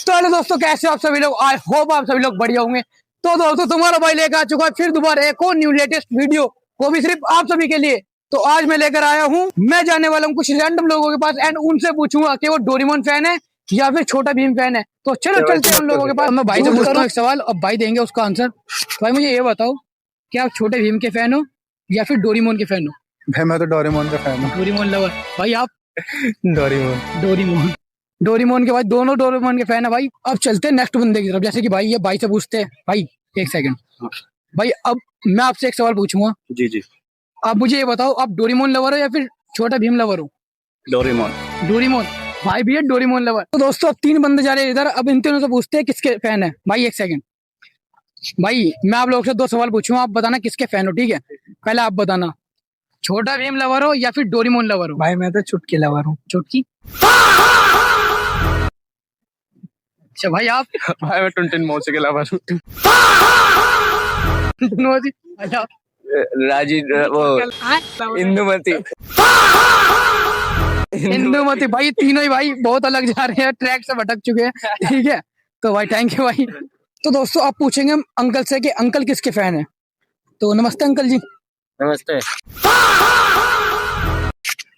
तो हेलो दोस्तों, कैसे हो आप सभी लोग। आई होप आप सभी लोग बढ़िया होंगे। तो दोस्तों तुम्हारा भाई लेकर आ चुका है फिर दोबारा एक और न्यू लेटेस्ट वीडियो, वो भी सिर्फ आप सभी के लिए। तो आज मैं लेकर आया हूँ, मैं जाने वाला हूँ कुछ रैंडम लोगों के पास एंड उनसे पूछूंगा कि वो डोरेमोन फैन है या फिर छोटा भीम फैन है। तो चलो चलते हैं उन लोगों के पास। मैं भाई से पूछता हूँ एक सवाल, अब भाई देंगे उसका आंसर। तो भाई मुझे ये बताओ कि आप छोटे भीम के फैन हो या फिर डोरेमोन के फैन हो? भाई मैं तो डोरेमोन का फैन हूँ। Doraemon lover. भाई आप? डोरेमोन। डोरेमोन के भाई, दोनों डोरेमोन के फैन है भाई। अब चलते हैं नेक्स्ट बंदे की तरफ। जैसे कि भाई ये भाई से पूछते हैं। भाई एक सेकंड भाई, अब मैं आपसे एक सवाल पूछूंगा। जी जी। आप मुझे ये बताओ, आप डोरेमोन लवर हो या फिर छोटा भीम लवर हो? डोरेमोन। डोरेमोन। भाई भी है डोरेमोन लवर। तो दोस्तों अब 3 बंदे जा रहे हैं इधर। अब इन तीनों से पूछते हैं किसके फैन है। भाई एक सेकंड भाई, मैं आप लोगों से 2 सवाल पूछूंगा, आप बताना किसके फैन हो, ठीक है? पहले आप बताना, छोटा भीम लवर हो या फिर डोरेमोन लवर हो? भाई मैं तो चुटकी लवर हूँ। चुटकी। अच्छा भाई आप? भाई मैं टुनटुन मौसी के लवर हूँ। अच्छा राजी वो इंदुमती। इंदुमती। भाई तीनों ही भाई बहुत अलग जा रहे हैं, ट्रैक से भटक चुके हैं, ठीक है? तो भाई थैंक यू भाई। तो दोस्तों आप पूछेंगे हम अंकल से कि अंकल किसके फैन है। तो नमस्ते अंकल जी। नमस्ते।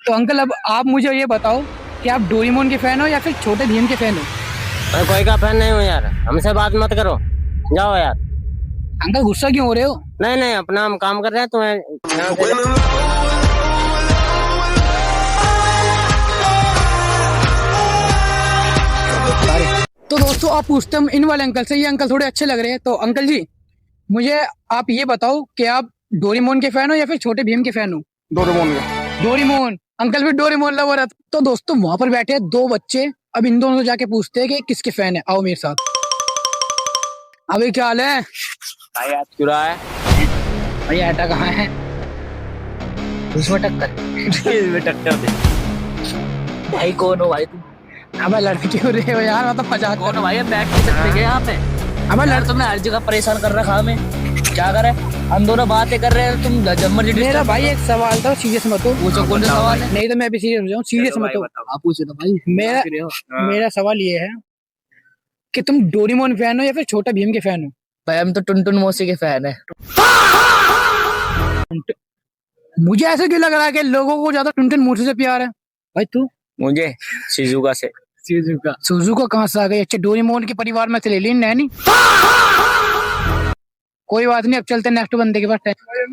तो अंकल अब आप मुझे ये बताओ कि आप डोरेमोन के फैन हो या फिर छोटे भीम के फैन हो? मैं कोई का फैन नहीं हूँ यार, हमसे बात मत करो, जाओ यार। अंकल गुस्सा क्यों हो रहे हो? नहीं नहीं, अपना हम काम कर रहे हैं, तुम्हें तो दोस्तों आप पूछते हम इन वाले अंकल से, ये अंकल थोड़े अच्छे लग रहे हैं। तो अंकल जी मुझे आप ये बताओ कि आप डोरेमोन के फैन हो या फिर छोटे भीम के फैन हो? डोरेमोन का। डोरेमोन। अंकल भी डोरेमोन लवर है। तो दोस्तों वहां पर बैठे 2 बच्चे, अब इन दोनों से जाके पूछते हैं कि किसके फैन है। आओ मेरे साथ। अभी क्या हाल है भाई? आज चुरा है भाई, आटा कहाँ है? इसमें टक्कर इसमें टक्कर दे। भाई कौन हो भाई तुम? अबे लड़के क्यों रहे हो यार, मतलब मजाक कौन हो भाई? हम बैठ नहीं सकते क्या यहाँ पे? अबे यार तुमने हर जगह परेशान कर रखा हमें, क्या करे? हम दोनों बातें कर रहे हैं, तुम जम्मर जी। मेरा भाई एक सवाल था, सीरियस मत हो। पूछो कौन सा सवाल है? नहीं तो मैं भी सीरियस हो जाऊँ, सीरियस मत हो। आप पूछो तो भाई। मेरा सवाल ये है कि तुम डोरेमोन फैन हो या फिर छोटा भीम के फैन हो? भाई हम तो टुनटुन मौसी के फैन है। मुझे ऐसे क्यों लग रहा है कि लोगों को ज्यादा टुनटुन मौसी से प्यार है। भाई तू? मुझे शिजुका से। सुजुका कहाँ से आ गई? अच्छा डोरेमोन के परिवार में से ले ली नैनी। कोई बात नहीं, अब चलते नेक्स्ट बंदे के पास।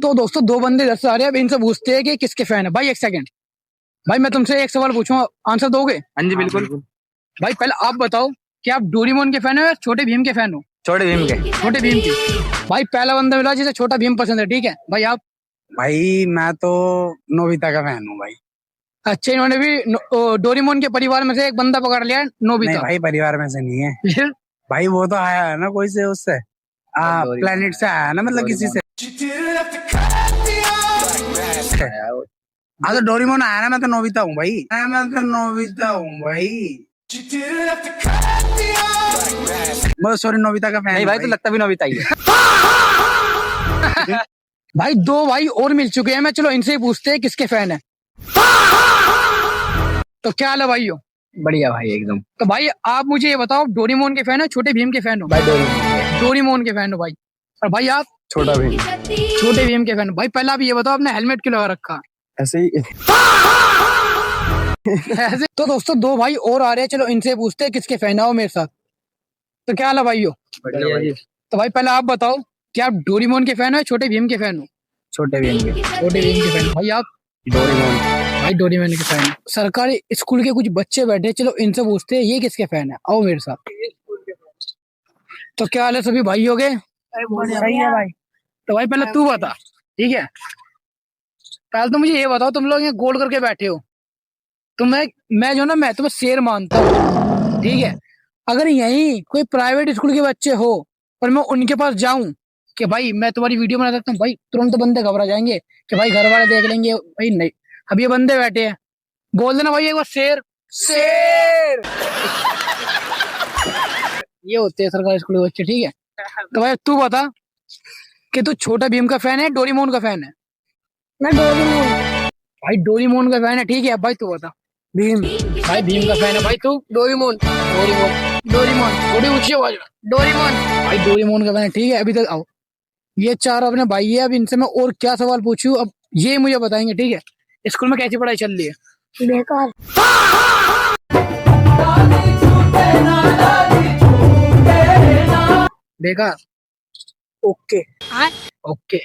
तो दोस्तों 2 बंदे इधर से आ रहे हैं, अब इनसे पूछते हैं कि किसके फैन है। भाई एक सेकंड भाई, मैं तुमसे एक सवाल पूछूंगा, आंसर दोगे? हाँ जी बिल्कुल। भाई पहले आप बताओ कि आप डोरेमोन के फैन हो या छोटे भीम के फैन हो? छोटे भीम के। छोटे भीम के। भाई पहला बंदा मिला जिसे छोटा भीम पसंद है, ठीक है? भाई आप? भाई मैं तो नोबिता का फैन हूँ भाई। अच्छा, इन्होंने भी डोरेमोन के परिवार में से एक बंदा पकड़ लिया है, नोबिता। नहीं भाई परिवार में से नहीं है भाई, वो तो आया है ना कोई से, उससे प्लेनेट से आया है ना, मतलब किसी से। हाँ तो डोरेमोन आया ना, मैं तो नोबिता हूँ भाई। मैं सॉरी नोबिता का फैन। नहीं भाई, तो लगता भी नोबिता ही है। भाई 2 भाई और मिल चुके हैं, मैं चलो इनसे ही पूछते हैं किसके फैन है। तो क्या हाल है भाइयों? बढ़िया भाई एकदम। तो भाई आप मुझे ये बताओ, डोरेमोन के फैन हो छोटे भीम के फैन हो? भाई डोरेमोन। डोरेमोन के फैन हो भाई। और भाई आप? छोटा भीम। छोटे भीम के फैन हो। भाई पहले आप ये बताओ, आपने हेलमेट क्यों लगा रखा? ऐसे ही। ऐसे। तो दोस्तों 2 भाई और आ रहे हैं, चलो इनसे पूछते हैं किसके फैन हो मेरे साथ। तो क्या हाल है भाइयों? बढ़िया भाई। तो भाई पहले आप बताओ कि आप डोरेमोन के फैन हो छोटे भीम के फैन हो? छोटे भीम के। छोटे भीम के फैन। भाई आप? डोरेमोन। भाई डोरेमोन के फैन। सरकारी स्कूल के कुछ बच्चे बैठे, चलो इनसे पूछते हैं ये किसके फैन है। आओ मेरे साथ। तो क्या हाल है सभी भाई हो गए? सही है भाई। तो भाई पहले तू बता, ठीक है? पहले तो मुझे ये बताओ, तुम लोग यहाँ गोल करके बैठे हो, तुम्हें मैं जो ना, मैं तुम्हें शेर मानता हूँ, ठीक है? अगर यहीं कोई प्राइवेट स्कूल के बच्चे हो और मैं उनके पास जाऊं कि भाई मैं तुम्हारी वीडियो बना सकता हूँ, भाई तुरंत बंदे घबरा जाएंगे कि भाई घर वाले देख लेंगे। भाई नहीं, अब ये बंदे बैठे हैं, बोल देना भाई एक बार शेर शेर। ये होते हैं सरकारी स्कूल के बच्चे, ठीक है? तो भाई तू बता कि तू छोटा भीम का फैन है डोरेमोन का फैन है? मैं डोरेमोन। भाई डोरेमोन का फैन है, ठीक है? भाई तू बता। भीम। भाई भीम का फैन है। भाई तू? डोरेमोन। डोरेमोन। डोरेमोन, थोड़ी ऊंची आवाज में। डोरेमोन भाई, डोरेमोन का बहन ठीक है। अभी तक आओ, ये चार अपने भाई है। अब इनसे मैं और क्या सवाल पूछूं, अब ये मुझे बताएंगे, ठीक है। स्कूल में कैसी पढ़ाई चल रही है? बेकार। बेकार। Okay okay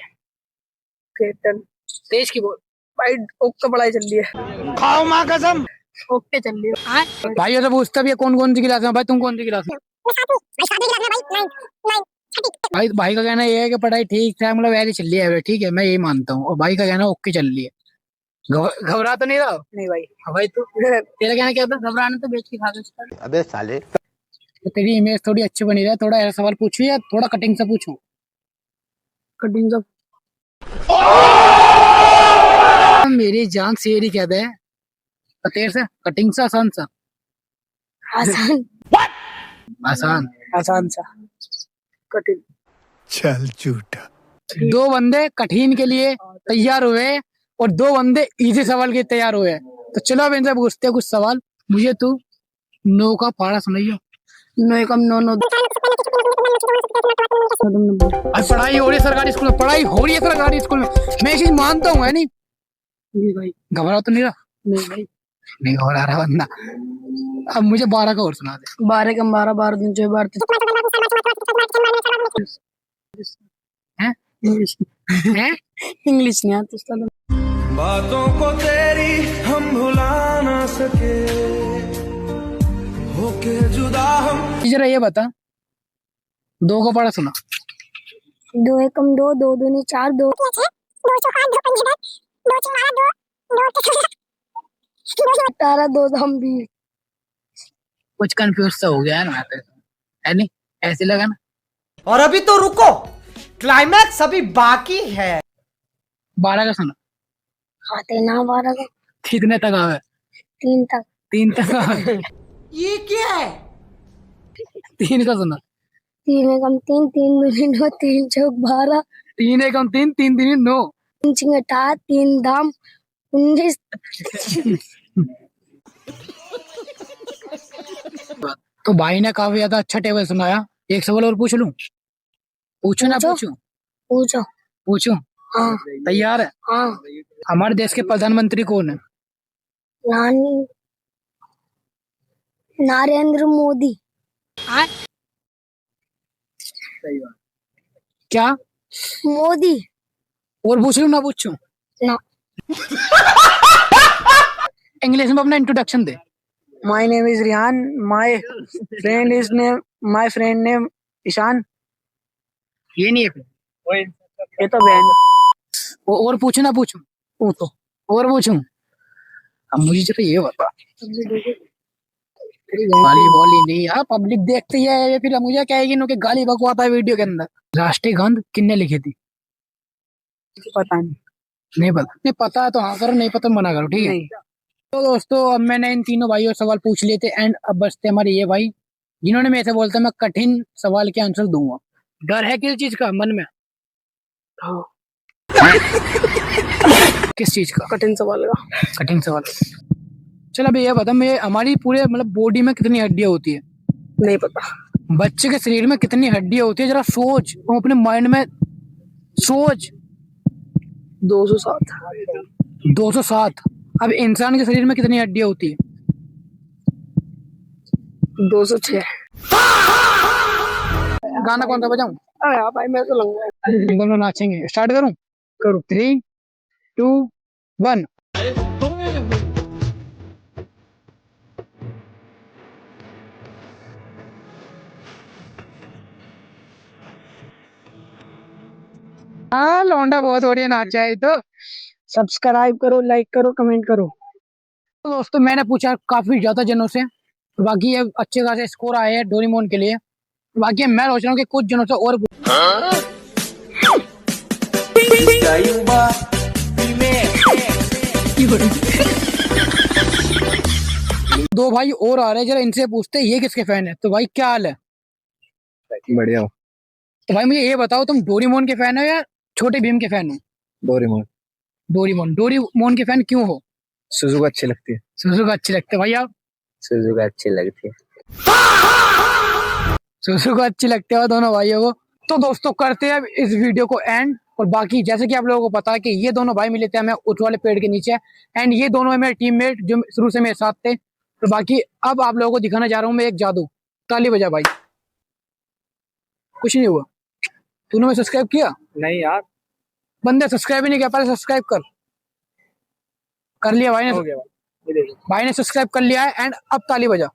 done. तेज की बोल भाई। ओके पढ़ाई चल रही है। खाओ माँ कसम। ओके चल रही है भाई। ऐसा पूछता भी है कौन कौन सी क्लास में। भाई तुम कौन सी क्लास में? भाई भाई का कहना ये है कि पढ़ाई ठीक ठाक मतलब ऐसी चल रही है, ठीक है, मैं यही मानता हूँ। और भाई का कहना ओके चल रही है। घबरा तो नहीं रहा? नहीं भाई। हाँ भाई, तू तेरा कहना क्या था? घबराना तो बेच के खा सकता। अबे साले। तो तेरी इमेज थोड़ी अच्छी बनी रहे, थोड़ा ऐसा सवाल पूछू या थोड़ा कटिंग से पूछूं? कटिंग सा। मेरी जान से ये कहता है तेरे से कटिंग सा आसान सा। आसान। आसान आसान सा कठिन। चल झूठा। दो बंदे कठिन के लिए तैयार हुए और दो बंदे इजी सवाल के तैयार हुए। तो चलो अब इनसे पूछते हैं कुछ सवाल। मुझे तू नो का पहाड़ा सुनाइयो। नो एकम नो नो। पढ़ाई हो रही है सरकारी स्कूल में, पढ़ाई हो रही है सरकारी स्कूल में। मैं ये चीज मानता हूँ, है नहीं भाई? घबरा तो नहीं रहा? नहीं भाई, नहीं घबरा रहा बंदा। अब मुझे 12 का और सुना दे। 12 का 12, 12 दिन जो 12 इंग्लिश नहीं आती उसका। बातों को तेरी हम भुला ना सके, होके जुदा हम। जरा ये बता, दो का पढ़ा सुना। 2 एकम 2, 2 दूनी 4, 2 18, 2 दाम 20। कुछ कंफ्यूज सा हो गया है ना, है नहीं? ऐसे लगा ना। और अभी तो रुको, क्लाइमैक्स अभी बाकी है। 12 का सुना। खाते ना 12 का। कितने तक आवे? 3 तक। 3 तक आवे। ये क्या है? 3 का सुना। 3 एकम 3, 3 दूनी 9, 3 चौक 12। 3 एकम 3, 3 दूनी 9। 3 छिंग 18, 3 दाम 19। तो भाई ने काफी ज्यादा अच्छा टेबल सुनाया। एक सवाल और पूछ लूं? पूछो ना पूछूं? पूछो। पूछूं? हाँ। तैयार है? हाँ। हमारे देश के प्रधानमंत्री कौन है? नरेंद्र मोदी। क्या? मोदी। और पूछ लूं ना पूछूं? ना। इंग्लिश में अपना इंट्रोडक्शन दे। My name is Rihan, my friend name Ishan. ये नहीं है, ये तो बहन। और पूछू ना पूछूं? तो और पूछूं? अब मुझे जरा ये बता, गाली वाली नहीं यार, पब्लिक देखती है ये, फिर मुझे कहेगी नो कि गाली बकवाता है वीडियो के अंदर। राष्ट्रीय गान किसने लिखी थी? पता नहीं। नहीं पता? नहीं पता है तो हाँ करो, नहीं पता मना करो, ठीक है? तो दोस्तों अब मैंने इन तीनों भाइयों सवाल पूछ लिए थे, एंड अब बचते हमारे ये भाई जिन्होंने मेरे से बोलता मैं कठिन सवाल के आंसर दूंगा। डर है किस चीज का मन में? किस चीज का? कठिन सवाल का। कठिन सवाल। चल अभी ये बता, मैं हमारी पूरे मतलब बॉडी में कितनी हड्डियां होती है? नहीं पता। बच्चे के शरीर में कितनी हड्डियां होती है? जरा सोच, तुम अपने माइंड में सोच। 207। 207। अब इंसान के शरीर में कितनी हड्डियां होती है? 206। गाना कौन सा बजाऊं? यार भाई मैं तो लंगा। दोनों नाचेंगे। स्टार्ट करूं? करो। 3, 2, 1। हाँ लौंडा बहुत बढ़िया नाचा है। तो सब्सक्राइब करो, लाइक करो, कमेंट करो। तो दोस्तों मैंने पूछा काफी ज्यादा जनों से, बाकी ये अच्छे खासे स्कोर आए हैं डोरेमोन के लिए। बाकी मैं सोच रहा हूँ कि कुछ जनों से और दो भाई और आ रहे हैं, जरा इनसे पूछते हैं ये किसके फैन है। तो भाई क्या हाल है? बढ़िया। तो भाई मुझे ये बताओ, तुम डोरेमोन के फैन हो या छोटे भीम के फैन हो? डोरेमोन। डोरेमोन के फैन क्यों हो? सुजुका अच्छी लगती है। सुजुका अच्छी लगती है। भाई आप? सुजुका अच्छी लगती है। सुसु को अच्छी लगती है दोनों भाइयों को। तो दोस्तों करते हैं अब इस वीडियो को एंड। और बाकी जैसे कि आप लोगों को पता है कि ये दोनों भाई मिले थे हमें उस वाले पेड़ के नीचे, एंड ये दोनों है मेरे टीममेट जो शुरू से मेरे साथ थे। तो बाकी अब आप लोगों को दिखाने जा रहा हूँ मैं एक जादू। ताली बजा भाई। कुछ नहीं हुआ। तूने मैं सब्सक्राइब किया? नहीं यार, बंदे सब्सक्राइब ही नहीं किया, पहले सब्सक्राइब कर लिया भाई ने। हो गया भाई, ये देखो। भाई ने सब्सक्राइब कर लिया है एंड अब ताली बजा।